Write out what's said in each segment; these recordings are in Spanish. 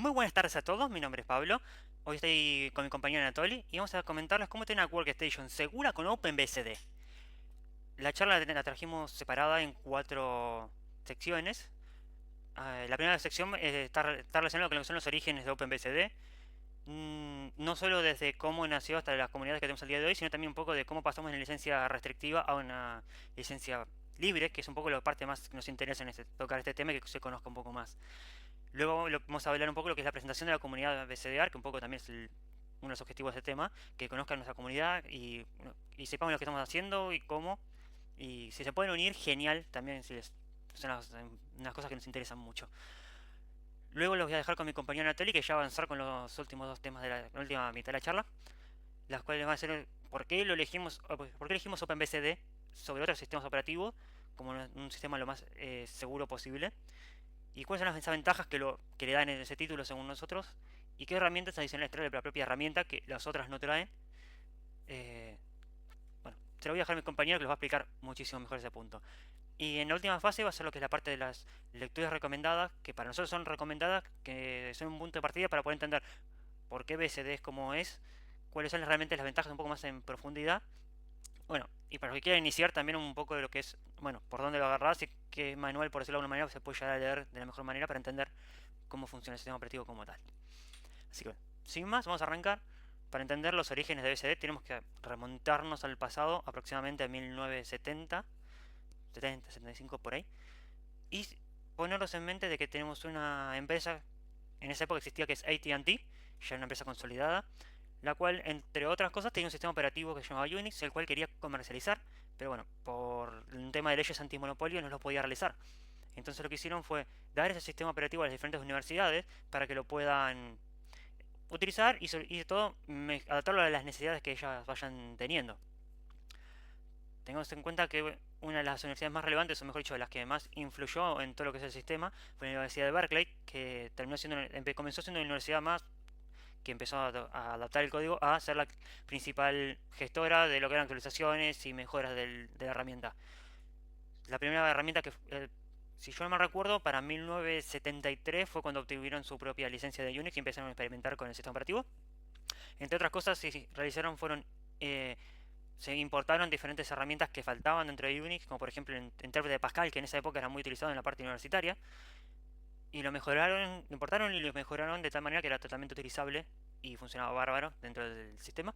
Muy buenas tardes a todos, mi nombre es Pablo. Hoy estoy con mi compañero Anatoly y vamos a comentarles cómo tener una workstation segura con OpenBSD. La charla la trajimos separada en cuatro secciones. La primera sección está relacionada con lo que son los orígenes de OpenBSD. No solo desde cómo nació hasta las comunidades que tenemos al día de hoy, sino también un poco de cómo pasamos de una licencia restrictiva a una licencia libre, que es un poco la parte más que nos interesa en tocar este tema y que se conozca un poco más. Luego vamos a hablar un poco de lo que es la presentación de la comunidad BCDR, que un poco también es uno de los objetivos de este tema, que conozcan nuestra comunidad y sepamos lo que estamos haciendo y cómo. Y si se pueden unir, genial, también si les, son unas cosas que nos interesan mucho. Luego los voy a dejar con mi compañero Natalie, que ya va a avanzar con los últimos dos temas de la última mitad de la charla, las cuales van a ser por qué lo elegimos, por qué elegimos OpenBSD sobre otros sistemas operativos como un sistema lo más seguro posible. ¿Y cuáles son las ventajas que le dan en ese título según nosotros? ¿Y qué herramientas adicionales trae la propia herramienta que las otras no traen? Eh, bueno, se lo voy a dejar a mi compañero que los va a explicar muchísimo mejor ese punto. Y en la última fase va a ser lo que es la parte de las lecturas recomendadas, que para nosotros son recomendadas, que son un punto de partida para poder entender por qué BSD es como es, cuáles son realmente las ventajas un poco más en profundidad. Bueno, y para los que quieran iniciar también un poco de lo que es, bueno, por dónde lo agarrás y qué manual, por decirlo de alguna manera, se puede llegar a leer de la mejor manera para entender cómo funciona el sistema operativo como tal. Así que, sin más, vamos a arrancar. Para entender los orígenes de BSD tenemos que remontarnos al pasado, aproximadamente a 1970, 70, 75 por ahí, y ponernos en mente de que tenemos una empresa, en esa época existía que es AT&T, ya una empresa consolidada, la cual, entre otras cosas, tenía un sistema operativo que se llamaba Unix, el cual quería comercializar, pero bueno, por un tema de leyes antimonopolio no lo podía realizar. Entonces lo que hicieron fue dar ese sistema operativo a las diferentes universidades para que lo puedan utilizar y todo adaptarlo a las necesidades que ellas vayan teniendo. Tengamos en cuenta que una de las universidades más relevantes, o mejor dicho, de las que más influyó en todo lo que es el sistema, fue la Universidad de Berkeley, que comenzó siendo una universidad más que empezó a adaptar el código a ser la principal gestora de lo que eran actualizaciones y mejoras de la herramienta. La primera herramienta si yo no me recuerdo, para 1973 fue cuando obtuvieron su propia licencia de Unix y empezaron a experimentar con el sistema operativo. Entre otras cosas, se realizaron fueron se importaron diferentes herramientas que faltaban dentro de Unix, como por ejemplo el intérprete de Pascal, que en esa época era muy utilizado en la parte universitaria, y lo importaron y lo mejoraron de tal manera que era totalmente utilizable y funcionaba bárbaro dentro del sistema.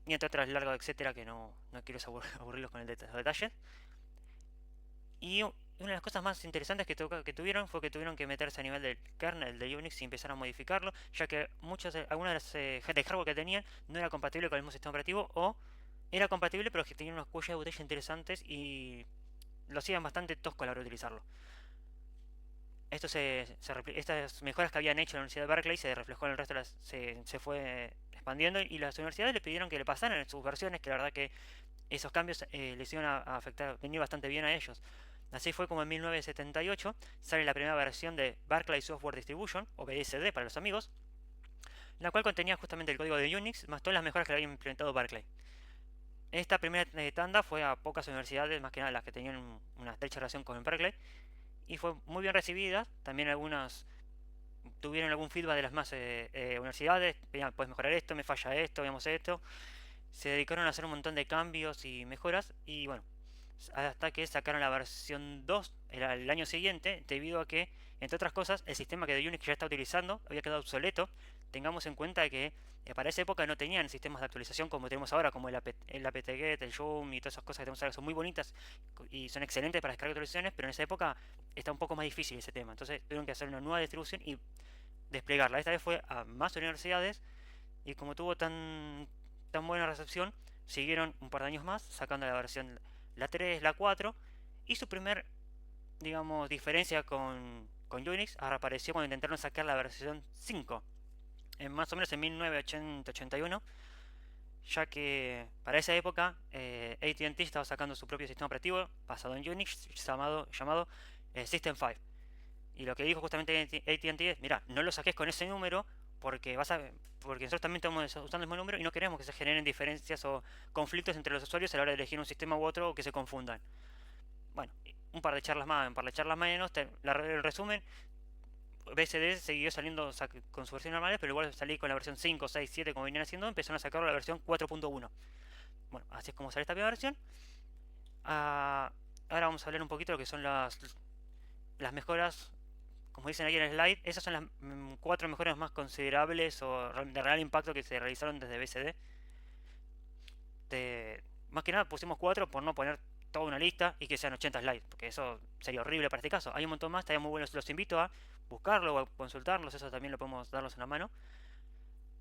Y entre otras largas, etcétera, que no quiero aburrirlos con los detalles. Y una de las cosas más interesantes que tuvieron fue que tuvieron que meterse a nivel del kernel de Unix y empezar a modificarlo, ya que algunas de las de hardware que tenían no era compatible con el mismo sistema operativo o era compatible pero que tenían unos cuellos de botella interesantes y lo hacían bastante tosco a la hora de utilizarlo. Estas mejoras que habían hecho en la Universidad de Berkeley se reflejó en el resto se fue expandiendo y las universidades le pidieron que le pasaran en sus versiones, que la verdad que esos cambios les iban a afectar, venir bastante bien a ellos. Así fue como en 1978 sale la primera versión de Berkeley Software Distribution, o BSD para los amigos, la cual contenía justamente el código de Unix más todas las mejoras que había implementado Berkeley. Esta primera tanda fue a pocas universidades, más que nada las que tenían una estrecha relación con Berkeley, y fue muy bien recibida. También algunas tuvieron algún feedback de las más universidades, puedes mejorar esto, me falla esto, veamos esto. Se dedicaron a hacer un montón de cambios y mejoras, y bueno, hasta que sacaron la versión 2 el año siguiente, debido a que, entre otras cosas, el sistema que de Unix ya está utilizando había quedado obsoleto. Tengamos en cuenta que para esa época no tenían sistemas de actualización como tenemos ahora, como el apt-get, el Joom y todas esas cosas que tenemos ahora, son muy bonitas y son excelentes para descargar actualizaciones, pero en esa época está un poco más difícil ese tema. Entonces tuvieron que hacer una nueva distribución y desplegarla. Esta vez fue a más universidades y como tuvo tan buena recepción, siguieron un par de años más sacando la versión la 3, la 4 y su primer, digamos, diferencia con Unix apareció cuando intentaron sacar la versión 5, más o menos en 1980-81, ya que para esa época AT&T estaba sacando su propio sistema operativo basado en Unix llamado System 5. Y lo que dijo justamente AT&T es, mira, no lo saques con ese número porque nosotros también estamos usando el mismo número y no queremos que se generen diferencias o conflictos entre los usuarios a la hora de elegir un sistema u otro o que se confundan. Bueno, un par de charlas más, un par de charlas menos, el resumen BSD siguió saliendo con su versión normal, pero igual salí con la versión 5, 6, 7 como venían haciendo, empezaron a sacar la versión 4.1. Bueno, así es como sale esta primera versión. Ah, ahora vamos a hablar un poquito de lo que son las mejoras, como dicen ahí en el slide. Esas son las cuatro mejoras más considerables o de real impacto que se realizaron desde BSD. Más que nada pusimos cuatro por no poner toda una lista y que sean 80 slides, porque eso sería horrible para este caso. Hay un montón más, estarían muy buenos, los invito a buscarlo o a consultarlos, eso también lo podemos darlos en la mano.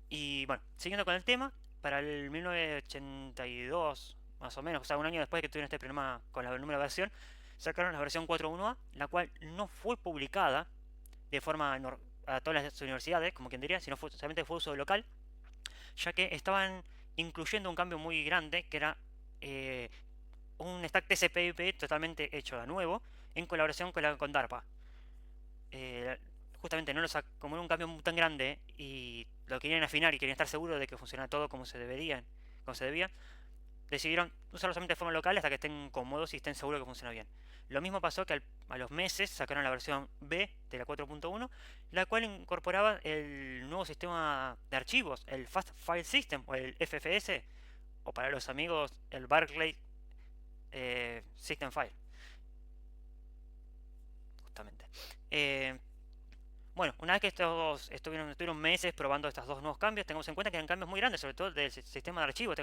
Y bueno, siguiendo con el tema, para el 1982, más o menos, o sea, un año después de que tuvieron este problema con el número de versión, sacaron la versión 4.1a, la cual no fue publicada de forma a todas las universidades, como quien diría, sino solamente fue uso local, ya que estaban incluyendo un cambio muy grande, que era eh, un stack TCP/IP totalmente hecho de nuevo, en colaboración con DARPA. Eh, Justamente no lo como era un cambio tan grande y lo querían afinar y querían estar seguros de que funcionara todo como se debía, decidieron usarlo solamente de forma local hasta que estén cómodos y estén seguros de que funciona bien. Lo mismo pasó que a los meses sacaron la versión B de la 4.1, la cual incorporaba el nuevo sistema de archivos, el Fast File System o el FFS, o para los amigos el Barclay System File, justamente. Eh, bueno, una vez que estuvieron meses probando estos dos nuevos cambios, tengamos en cuenta que eran cambios muy grandes, sobre todo del sistema de archivo.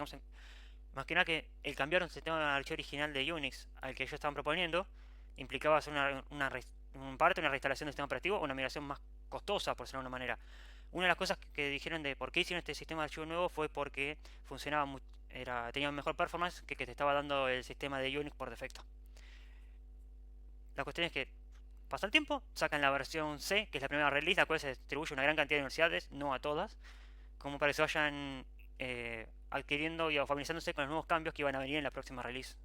Más que nada que el cambiar un sistema de archivo original de Unix al que ellos estaban proponiendo implicaba hacer una reinstalación del sistema operativo o una migración más costosa, por decirlo de una manera. Una de las cosas que dijeron de por qué hicieron este sistema de archivo nuevo fue porque tenía mejor performance que te estaba dando el sistema de Unix por defecto. La cuestión es que pasa el tiempo, sacan la versión C, que es la primera release, la cual se distribuye a una gran cantidad de universidades, no a todas, como para que se vayan adquiriendo y familiarizándose con los nuevos cambios que iban a venir en la próxima release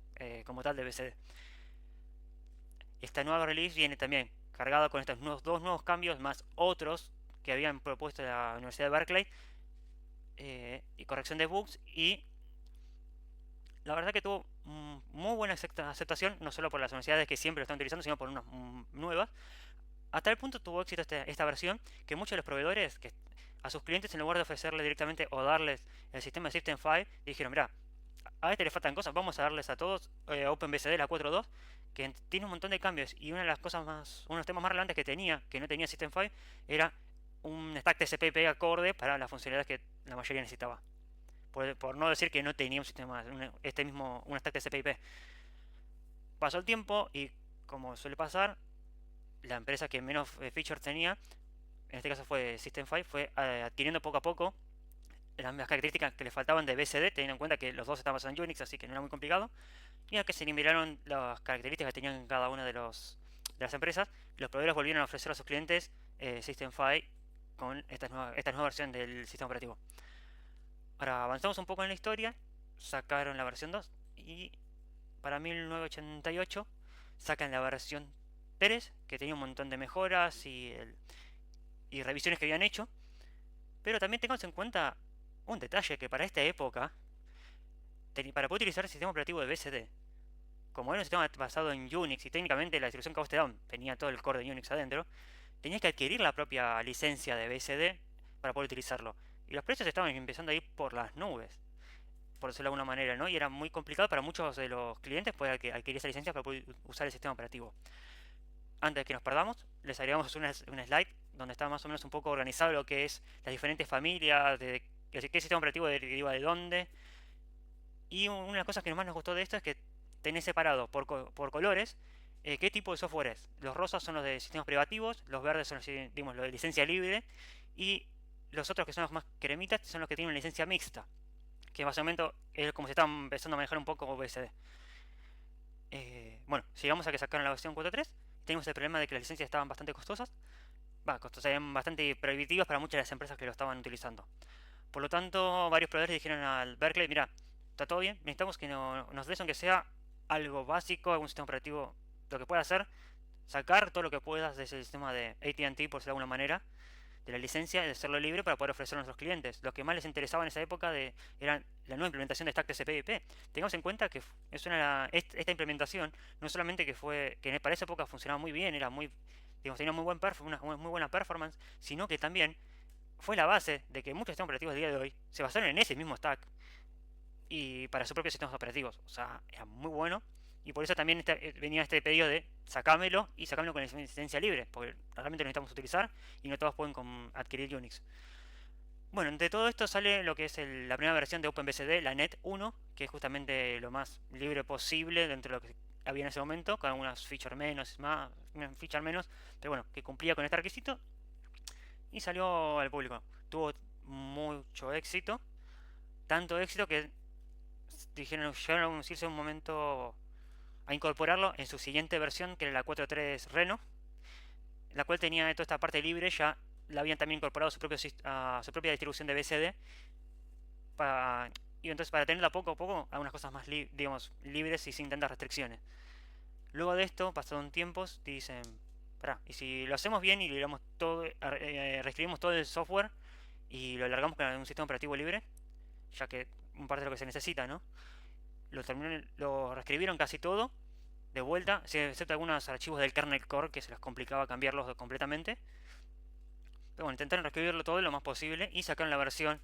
como tal de BCD. Esta nueva release viene también cargada con estos dos nuevos cambios más otros que habían propuesto la Universidad de Berkeley y corrección de bugs, y la verdad que tuvo muy buena aceptación, no solo por las universidades que siempre lo están utilizando, sino por unas nuevas. Hasta el punto tuvo éxito esta versión que muchos de los proveedores que a sus clientes, en lugar de ofrecerles directamente o darles el sistema de System 5, dijeron, mira, a este le faltan cosas, vamos a darles a todos OpenBSD la 4.2, que tiene un montón de cambios, y una de las cosas más, uno de los temas más relevantes que tenía, que no tenía System 5, era un stack TCP/IP acorde para las funcionalidades que la mayoría necesitaba. Por no decir que no tenía un sistema, un stack TCP/IP. Pasó el tiempo y, como suele pasar, la empresa que menos features tenía, en este caso fue System 5, fue adquiriendo poco a poco las características que le faltaban de BSD, teniendo en cuenta que los dos estaban basados en Unix, así que no era muy complicado. Y a que se eliminaron las características que tenían cada una de las empresas, los proveedores volvieron a ofrecer a sus clientes System 5 con esta nueva versión del sistema operativo. Ahora avanzamos un poco en la historia, sacaron la versión 2 y para 1988 sacan la versión 3, que tenía un montón de mejoras y revisiones que habían hecho. Pero también tengamos en cuenta un detalle, que para esta época, para poder utilizar el sistema operativo de BSD, como era un sistema basado en Unix y técnicamente la distribución que vos te daban tenía todo el core de Unix adentro, tenías que adquirir la propia licencia de BSD para poder utilizarlo. Y los precios estaban empezando a ir por las nubes, por decirlo de alguna manera, ¿no? Y era muy complicado para muchos de los clientes poder adquirir esa licencia para poder usar el sistema operativo. Antes de que nos perdamos, les agregamos una slide donde está más o menos un poco organizado lo que es las diferentes familias, de qué sistema operativo deriva de dónde. Y una de las cosas que más nos gustó de esto es que tenés separado por colores qué tipo de software es. Los rosas son los de sistemas privativos, los verdes son los de licencia libre, y los otros que son los más cremitas son los que tienen una licencia mixta, que básicamente es como se está empezando a manejar un poco OBSD. Bueno, llegamos a que sacaron la versión 4.3. Tenemos el problema de que las licencias estaban bastante costosas. Costosas, eran bastante prohibitivas para muchas de las empresas que lo estaban utilizando. Por lo tanto, varios proveedores dijeron al Berkeley, mira, está todo bien, necesitamos que nos des aunque sea algo básico, algún sistema operativo, lo que pueda hacer, sacar todo lo que puedas de ese sistema de AT&T, por decirlo de alguna manera, de la licencia, de hacerlo libre para poder ofrecerlo a nuestros clientes. Lo que más les interesaba en esa época era la nueva implementación de Stack TCP/IP. Tengamos en cuenta que esta implementación no solamente que para esa época funcionaba muy bien, era muy digamos, tenía una muy buena performance, sino que también fue la base de que muchos sistemas operativos del día de hoy se basaron en ese mismo stack y para sus propios sistemas operativos. O sea, era muy bueno. Y por eso también venía este pedido de sacámelo y sacámelo con licencia libre, porque realmente lo necesitamos utilizar y no todos pueden adquirir Unix. Bueno, entre todo esto sale lo que es la primera versión de OpenBSD, la Net 1, que es justamente lo más libre posible dentro de lo que había en ese momento, con algunas features menos, más, una feature menos, pero bueno, que cumplía con este requisito y salió al público. Tuvo mucho éxito, tanto éxito que dijeron, llegaron a decirse un momento a incorporarlo en su siguiente versión, que era la 4.3 Reno, la cual tenía toda esta parte libre, ya la habían también incorporado a su propia distribución de BSD, para, y entonces para tenerla poco a poco, algunas cosas más digamos, libres y sin tantas restricciones. Luego de esto, pasado un tiempo, dicen, pará, y si lo hacemos bien y liberamos todo, reescribimos todo el software y lo largamos con un sistema operativo libre, ya que un parte de lo que se necesita, ¿no? Lo reescribieron casi todo de vuelta, excepto algunos archivos del kernel core que se les complicaba cambiarlos completamente. Pero bueno, intentaron reescribirlo todo lo más posible y sacaron la versión,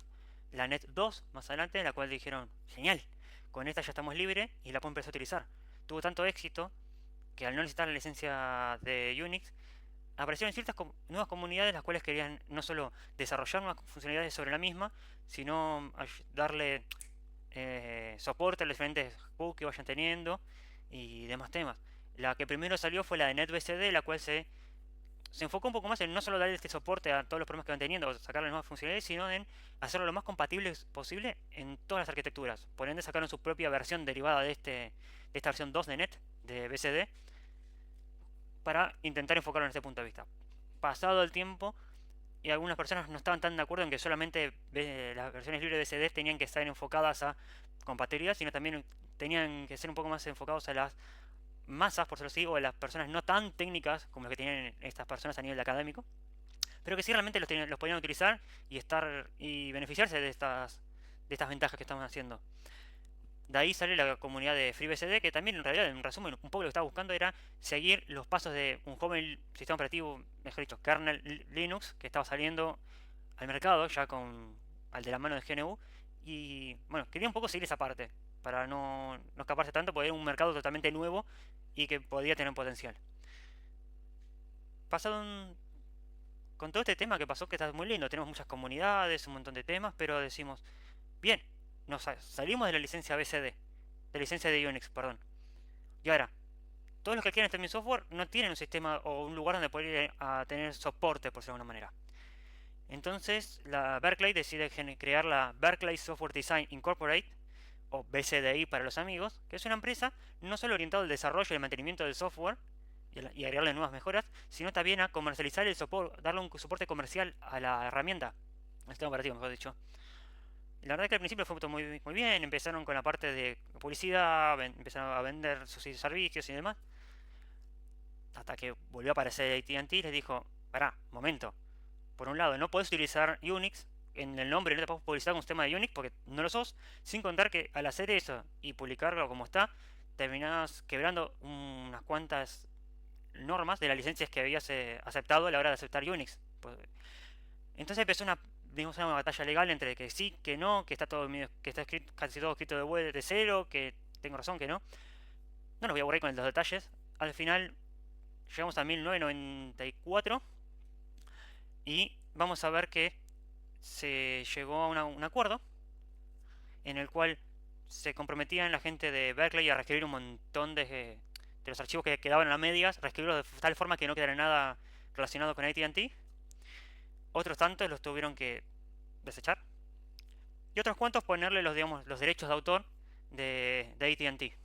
la Net 2, más adelante, la cual dijeron, genial, con esta ya estamos libres y la puedo empezar a utilizar. Tuvo tanto éxito que al no necesitar la licencia de Unix, aparecieron ciertas nuevas comunidades las cuales querían no solo desarrollar nuevas funcionalidades sobre la misma, sino darle soporte a los diferentes bugs que vayan teniendo y demás temas. La que primero salió fue la de NetBSD, la cual se enfocó un poco más en no solo darle este soporte a todos los problemas que van teniendo o sacarle nuevas funcionalidades, sino en hacerlo lo más compatible posible en todas las arquitecturas. Por ende sacaron su propia versión derivada de esta versión 2 de Net, de BSD, para intentar enfocarlo en este punto de vista. Pasado el tiempo, y algunas personas no estaban tan de acuerdo en que solamente las versiones libres de BSD tenían que estar enfocadas a compatibilidad, sino también tenían que ser un poco más enfocados a las masas, por decirlo así, o a las personas no tan técnicas como las que tienen estas personas a nivel académico, pero que sí realmente los podían utilizar y beneficiarse de estas ventajas que estamos haciendo. De ahí sale la comunidad de FreeBSD, que también en realidad, en resumen, un poco lo que estaba buscando era seguir los pasos de un joven sistema operativo, mejor dicho, kernel Linux, que estaba saliendo al mercado ya al de la mano de GNU. Y bueno, quería un poco seguir esa parte, para no escaparse tanto, porque era un mercado totalmente nuevo y que podía tener potencial. Pasado con todo este tema que pasó, que está muy lindo, tenemos muchas comunidades, un montón de temas, pero decimos, bien, nos salimos de la licencia BCD, de licencia de Unix, perdón. Y ahora, todos los que quieren este mi software no tienen un sistema o un lugar donde poder ir a tener soporte, por decirlo de alguna manera. Entonces, la Berkeley decide crear la Berkeley Software Design Incorporated, o BCDI para los amigos, que es una empresa no solo orientada al desarrollo y el mantenimiento del software y agregarle nuevas mejoras, sino también a comercializar el soporte, darle un soporte comercial a la herramienta, al sistema operativo, mejor dicho. La verdad que al principio fue todo muy, muy bien, empezaron con la parte de publicidad, empezaron a vender sus servicios y demás, hasta que volvió a aparecer AT&T y les dijo, pará, momento, por un lado, no podés utilizar Unix en el nombre, no te puedes publicitar con un sistema de Unix porque no lo sos, sin contar que al hacer eso y publicarlo como está, terminás quebrando unas cuantas normas de las licencias que habías aceptado a la hora de aceptar Unix. Entonces empezó digamos, una batalla legal entre que sí, que no, que está todo que está escrito, casi todo escrito de vuelta de cero, que tengo razón, que no. No los voy a aburrir con los detalles. Al final llegamos a 1994 y vamos a ver que se llegó a un acuerdo en el cual se comprometían la gente de Berkeley a reescribir un montón de los archivos que quedaban a medias, reescribirlos de tal forma que no quedara nada relacionado con AT&T. Otros tantos los tuvieron que desechar. Y otros cuantos ponerle digamos, los derechos de autor de AT&T.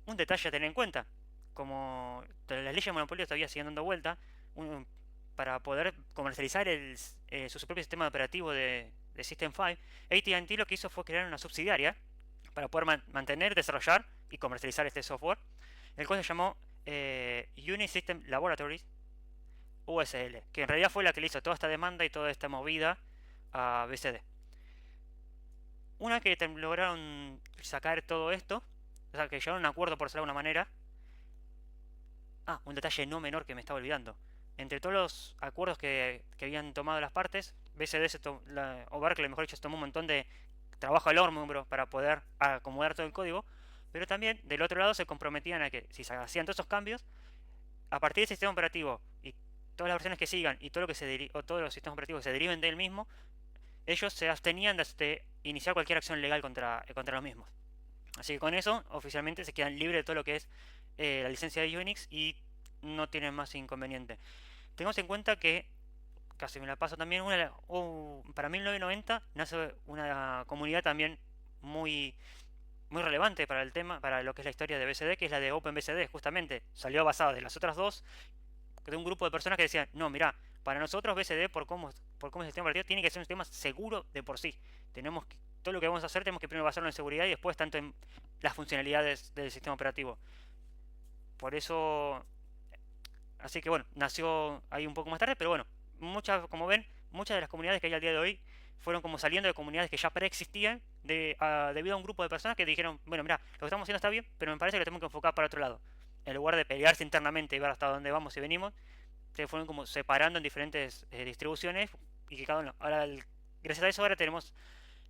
Un detalle a tener en cuenta. Como las leyes de monopolio todavía siguen dando vuelta, para poder comercializar su propio sistema operativo de System 5, AT&T lo que hizo fue crear una subsidiaria para poder mantener, desarrollar y comercializar este software, el cual se llamó Unix System Laboratories, USL, que en realidad fue la que le hizo toda esta demanda y toda esta movida a BCD. Una que lograron sacar todo esto, o sea, que llegaron a un acuerdo, por decirlo de alguna manera, Ah, un detalle no menor que me estaba olvidando. Entre todos los acuerdos que habían tomado las partes, BSD o Berkeley, mejor dicho, se tomó un montón de trabajo al hombro para poder acomodar todo el código, pero también del otro lado se comprometían a que si se hacían todos esos cambios, a partir del sistema operativo y todas las versiones que sigan y todo lo que o todos los sistemas operativos que se deriven del mismo, ellos se abstenían de iniciar cualquier acción legal contra los mismos. Así que con eso, oficialmente se quedan libres de todo lo que es la licencia de Unix y no tienen más inconveniente. Tengamos en cuenta que, casi me la paso también, para 1990 nace una comunidad también muy, muy relevante para el tema, para lo que es la historia de BSD, que es la de OpenBSD, justamente. Salió basada de las otras dos, de un grupo de personas que decían, no, mira, para nosotros BSD, por cómo es el sistema operativo, tiene que ser un sistema seguro de por sí. Todo lo que vamos a hacer tenemos que primero basarlo en seguridad y después tanto en las funcionalidades del sistema operativo. Por eso, así que bueno, nació ahí un poco más tarde, pero bueno, como ven, muchas de las comunidades que hay al día de hoy fueron como saliendo de comunidades que ya preexistían debido a un grupo de personas que dijeron, bueno, mira, lo que estamos haciendo está bien, pero me parece que lo tenemos que enfocar para otro lado. En lugar de pelearse internamente y ver hasta dónde vamos y venimos, se fueron como separando en diferentes distribuciones y que cada uno, ahora, gracias a eso ahora tenemos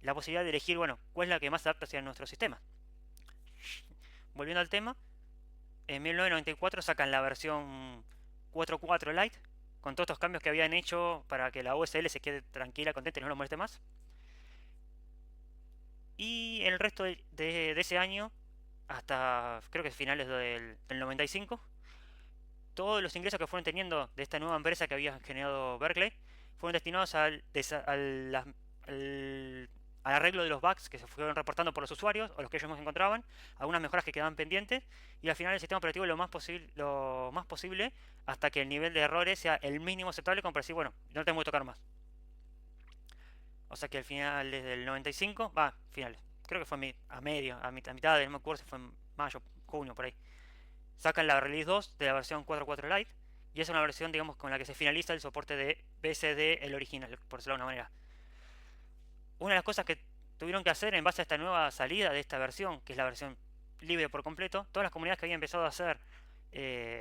la posibilidad de elegir, bueno, cuál es la que más se adapta hacia nuestro sistema. Volviendo al tema, en 1994 sacan la versión 4.4 Lite, con todos estos cambios que habían hecho para que la OSL se quede tranquila, contenta y no lo moleste más. Y el resto de ese año, hasta creo que finales del 95, todos los ingresos que fueron teniendo de esta nueva empresa que había generado Berkeley fueron destinados al arreglo de los bugs que se fueron reportando por los usuarios o los que ellos mismos encontraban, algunas mejoras que quedaban pendientes y al final el sistema operativo lo más posible hasta que el nivel de errores sea el mínimo aceptable como para decir, bueno, no tengo que tocar más. O sea que al final desde el 95, finales, creo que fue a mitad, no me acuerdo si fue en mayo, junio, por ahí. Sacan la Release 2 de la versión 4.4 Lite y es una versión, digamos, con la que se finaliza el soporte de BSD, el original, por decirlo de alguna manera. Una de las cosas que tuvieron que hacer en base a esta nueva salida de esta versión, que es la versión libre por completo, todas las comunidades que habían empezado a hacer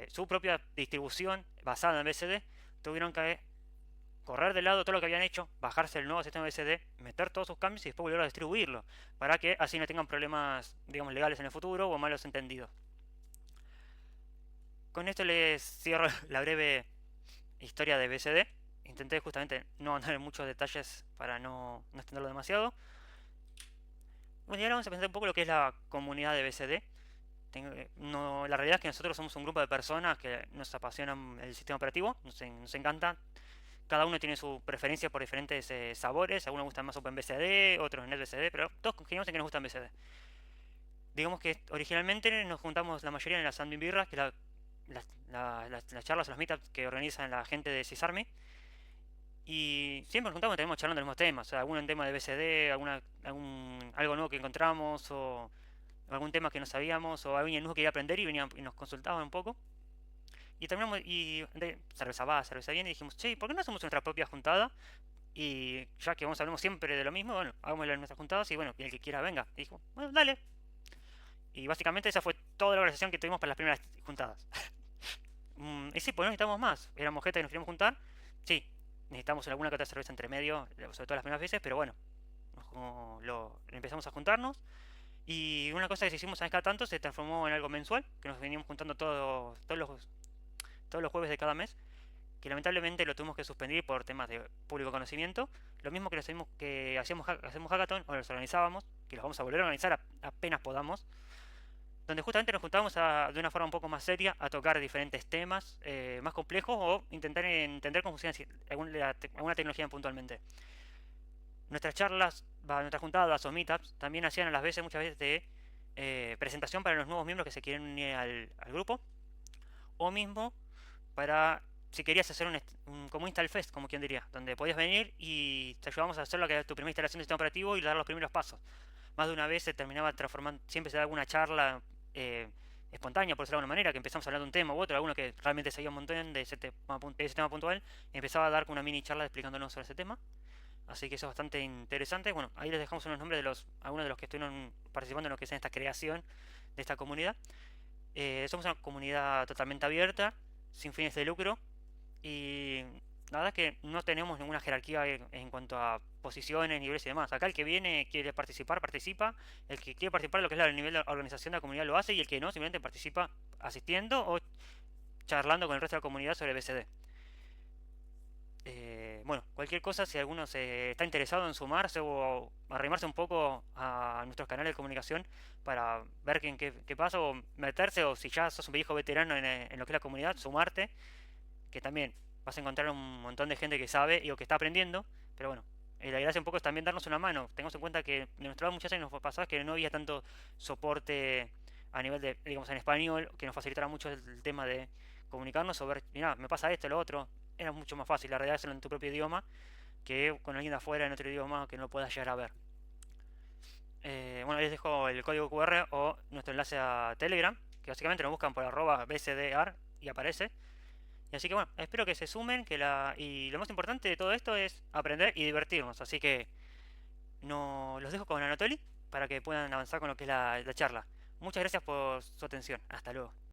su propia distribución basada en BSD, tuvieron que correr de lado todo lo que habían hecho, bajarse el nuevo sistema BSD, meter todos sus cambios y después volver a distribuirlo, para que así no tengan problemas, digamos, legales en el futuro o malos entendidos. Con esto les cierro la breve historia de BSD. Intenté justamente no andar en muchos detalles para no extenderlo demasiado. Bueno, y ahora vamos a pensar un poco lo que es la comunidad de BSD. La realidad es que nosotros somos un grupo de personas que nos apasionan el sistema operativo, nos encanta. Cada uno tiene su preferencia por diferentes sabores. Algunos gustan más OpenBSD, otros NetBSD, pero todos congeniamos en que nos gustan BSD. Digamos que originalmente nos juntamos la mayoría en las Sandwich Birras, que es las charlas o las meetups que organizan la gente de CISARMY. Y siempre nos juntamos y tenemos charlando de los mismos temas. O sea, algún tema de BCD, algo nuevo que encontramos, o algún tema que no sabíamos, o alguien nuevo que quería aprender y venía y nos consultaban un poco. Y terminamos, cerveza va, cerveza viene, y dijimos, che, ¿por qué no hacemos nuestra propia juntada? Y ya que hablamos siempre de lo mismo, bueno, hagámoslo en nuestras juntadas y bueno, y el que quiera venga. Y dijo, bueno, dale. Y básicamente esa fue toda la organización que tuvimos para las primeras juntadas. Y sí, pues no necesitamos más. Éramos gente que nos queríamos juntar. Sí, necesitamos alguna que otra cerveza entre medio, sobre todo las primeras veces, pero bueno, empezamos a juntarnos. Y una cosa que hicimos a cada tanto se transformó en algo mensual, que nos veníamos juntando todos los jueves de cada mes, que lamentablemente lo tuvimos que suspender por temas de público conocimiento. Lo mismo que hacemos hackathon, o los organizábamos, que los vamos a volver a organizar apenas podamos, donde justamente nos juntábamos de una forma un poco más seria a tocar diferentes temas más complejos o intentar entender cómo funciona alguna tecnología puntualmente. Nuestras charlas, nuestras juntadas o meetups también hacían a las veces, muchas veces, de presentación para los nuevos miembros que se quieren unir al grupo, o mismo para si querías hacer como Install Fest, como quien diría, donde podías venir y te ayudamos a hacer lo que era tu primera instalación de sistema operativo y dar los primeros pasos. Más de una vez se terminaba transformando, siempre se da alguna charla espontánea, por decirlo de alguna manera, que empezamos hablando de un tema u otro, alguno que realmente sabía un montón de ese tema puntual, empezaba a dar una mini charla explicándonos sobre ese tema. Así que eso es bastante interesante. Bueno, ahí les dejamos unos nombres de algunos de los que estuvieron participando en lo que es en esta creación de esta comunidad. Somos una comunidad totalmente abierta, sin fines de lucro, y la verdad es que no tenemos ninguna jerarquía en cuanto a posiciones, niveles y demás. Acá el que viene quiere participar, participa. El que quiere participar en lo que es el nivel de organización de la comunidad lo hace, y el que no simplemente participa asistiendo o charlando con el resto de la comunidad sobre BCD. Bueno, cualquier cosa, si alguno se está interesado en sumarse o arrimarse un poco a nuestros canales de comunicación para ver qué pasa, o meterse, o si ya sos un viejo veterano en lo que es la comunidad, sumarte, que también vas a encontrar un montón de gente que sabe y o que está aprendiendo. Pero bueno, la gracia un poco es también darnos una mano. Tengamos en cuenta que de nuestro lado muchas veces nos pasaba que no había tanto soporte a nivel de, digamos, en español, que nos facilitara mucho el tema de comunicarnos o ver, mira, me pasa esto, lo otro. Era mucho más fácil, la realidad, hacerlo en tu propio idioma que con alguien de afuera en otro idioma que no lo puedas llegar a ver. Bueno, les dejo el código QR o nuestro enlace a Telegram, que básicamente nos buscan por arroba bcdar y aparece. Y así que bueno, espero que se sumen, y lo más importante de todo esto es aprender y divertirnos. Así que no los dejo con Anatoly para que puedan avanzar con lo que es la charla. Muchas gracias por su atención. Hasta luego.